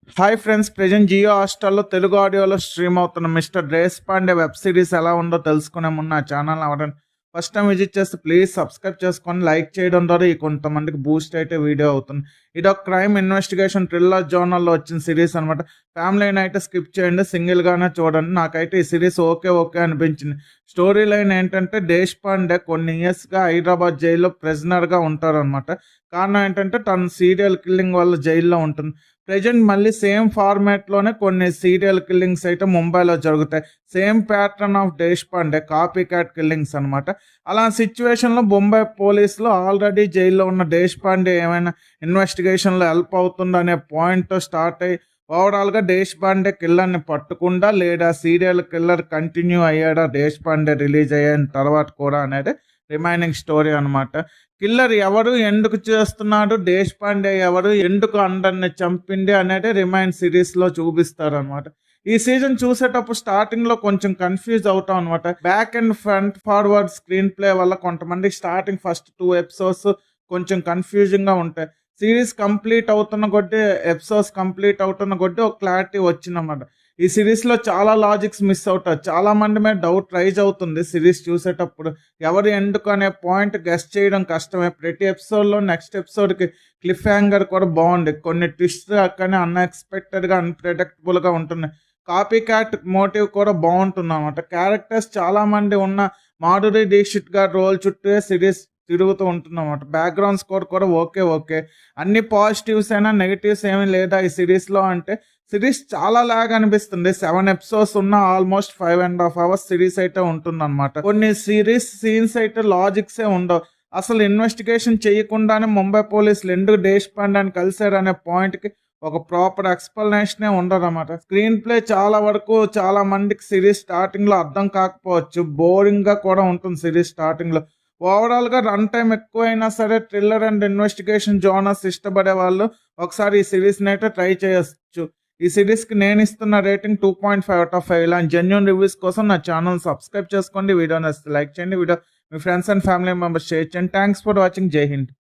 Hi friends, present Jio హాట్‌స్టార్‌లో తెలుగు ఆడియోలో stream అవుతున్న mister Desh Pandey web series ఎలా ఉందో తెలుసుకునే ముందు నా ఛానల్‌ని ఎవరైనా ఫస్ట్ టైం విజిట్ చేస్తే ప్లీజ్ సబ్స్క్రైబ్ చేసుకొని లైక్ చేయడం ద్వారా ఈ కొంతమందికి బూస్ట్ అయితే వీడియో అవుతుంది. ఇదొక క్రైమ్ ఇన్వెస్టిగేషన్ థ్రిల్లర్ జోనర్‌లో వచ్చిన సిరీస్ అనమాట. ఫ్యామిలీని అయితే స్కిప్ చేయండి, సింగిల్‌గానే చూడండి. నాకైతే ఈ సిరీస్ ఓకే అనిపించింది. స్టోరీ లైన్ ఏంటంటే దేశ్ పాండే కొన్ని ఇయర్స్‌గా హైదరాబాద్ జైల్‌లో ప్రిజనర్‌గా ఉంటారనమాట. కారణం ఏంటంటే తను సీరియల్ కిల్లింగ్ వల్ల జైల్‌లో ఉంటుంది. ప్రెజెంట్ మళ్ళీ సేమ్ ఫార్మాట్‌లోనే కొన్ని సీరియల్ కిల్లింగ్స్ అయితే ముంబైలో జరుగుతాయి. Same pattern of Desh Pandey copy cat killings అనమాట. అలా సిట్యుయేషన్‌లో బొంబై పోలీసులు ఆల్రెడీ జైల్‌లో ఉన్న దేశ్ పాండే ఏమైనా ఇన్వెస్టిగేషన్‌లో హెల్ప్ అవుతుందనే పాయింట్‌తో స్టార్ట్ అయ్యి ఓవరాల్‌గా దేశ్ పాండే కిల్లర్‌ని పట్టుకుందా లేదా సీరియల్ కిల్లర్ కంటిన్యూ అయ్యాడా దేశ్ పాండే రిలీజ్ అయిన తర్వాత కూడా అనేది రిమైనింగ్ స్టోరీ అనమాట. కిల్లర్ ఎవరు, ఎందుకు చేస్తున్నాడు, దేశ్ పాండే ఎవరు, ఎందుకు అందరిని చంపింది అనేది రిమైన్ సిరీస్లో చూపిస్తారనమాట. ఈ సీజన్ చూసేటప్పుడు స్టార్టింగ్లో కొంచెం కన్ఫ్యూజ్ అవుతాం అనమాట. Back and front forward screen play వల్ల కొంతమంది స్టార్టింగ్ ఫస్ట్ 2 ఎపిసోడ్స్ కొంచెం కన్ఫ్యూజింగ్గా ఉంటాయి. సిరీస్ కంప్లీట్ అవుతున్న కొద్దీ, ఎపిసోడ్స్ కంప్లీట్ అవుతున్న కొద్దీ ఒక క్లారిటీ వచ్చిందన్నమాట. ఈ సిరీస్లో చాలా లాజిక్స్ మిస్ అవుతారు. చాలా మంది మీద డౌట్ రైజ్ అవుతుంది సిరీస్ చూసేటప్పుడు. ఎవరు ఎందుకు అనే పాయింట్ గెస్ చేయడం కష్టమే. ప్రతి ఎపిసోడ్లో నెక్స్ట్ ఎపిసోడ్కి క్లిఫ్ హ్యాంగర్ కూడా బాగుంది. కొన్ని ట్విస్ట్ కానీ అన్ఎక్స్పెక్టెడ్గా అన్ప్రెడిక్టబుల్గా ఉంటుంది. కాపీ క్యాట్ మోటివ్ కూడా బాగుంటుంది అన్నమాట. క్యారెక్టర్స్ చాలామంది ఉన్న మాధురి దీక్షిత్ గారి రోల్ చుట్టూ సిరీస్ తిరుగుతూ ఉంటుందన్నమాట. బ్యాక్గ్రౌండ్ స్కోర్ కూడా ఓకే. అన్ని పాజిటివ్స్ అయినా నెగిటివ్స్ ఏమీ లేదా ఈ సిరీస్లో అంటే సిరీస్ చాలా లాగ్ అనిపిస్తుంది. 7 ఎపిసోడ్స్ ఉన్న ఆల్మోస్ట్ 5.5 అవర్స్ సిరీస్ అయితే ఉంటుందన్నమాట. కొన్ని సిరీస్ సీన్స్ అయితే లాజిక్సే ఉండవు. అసలు ఇన్వెస్టిగేషన్ చేయకుండానే ముంబై పోలీసులు ఎందుకు దేశ్ పాండేని కలిశారు అనే పాయింట్కి ఒక ప్రాపర్ ఎక్స్ప్లెనేషనే ఉండదన్నమాట. స్క్రీన్ ప్లే చాలా వరకు చాలా మందికి సిరీస్ స్టార్టింగ్లో అర్థం కాకపోవచ్చు. బోరింగ్గా కూడా ఉంటుంది సిరీస్ స్టార్టింగ్లో. ఓవరాల్గా రన్ టైం ఎక్కువైనా సరే థ్రిల్లర్ అండ్ ఇన్వెస్టిగేషన్ జోనర్స్ ఇష్టపడే వాళ్ళు ఒకసారి ఈ సిరీస్ని అయితే ట్రై చేయొచ్చు. ఈ సిరీస్కి నేను ఇస్తున్న రేటింగ్ 2.5/5. ఇలాంటి జెన్యూన్ రివ్యూస్ కోసం నా ఛానల్ సబ్స్క్రైబ్ చేసుకోండి. వీడియో నచ్చితే లైక్ చేయండి. వీడియో మీ friends and family members share చేయండి. Thanks for watching. Jai Hind.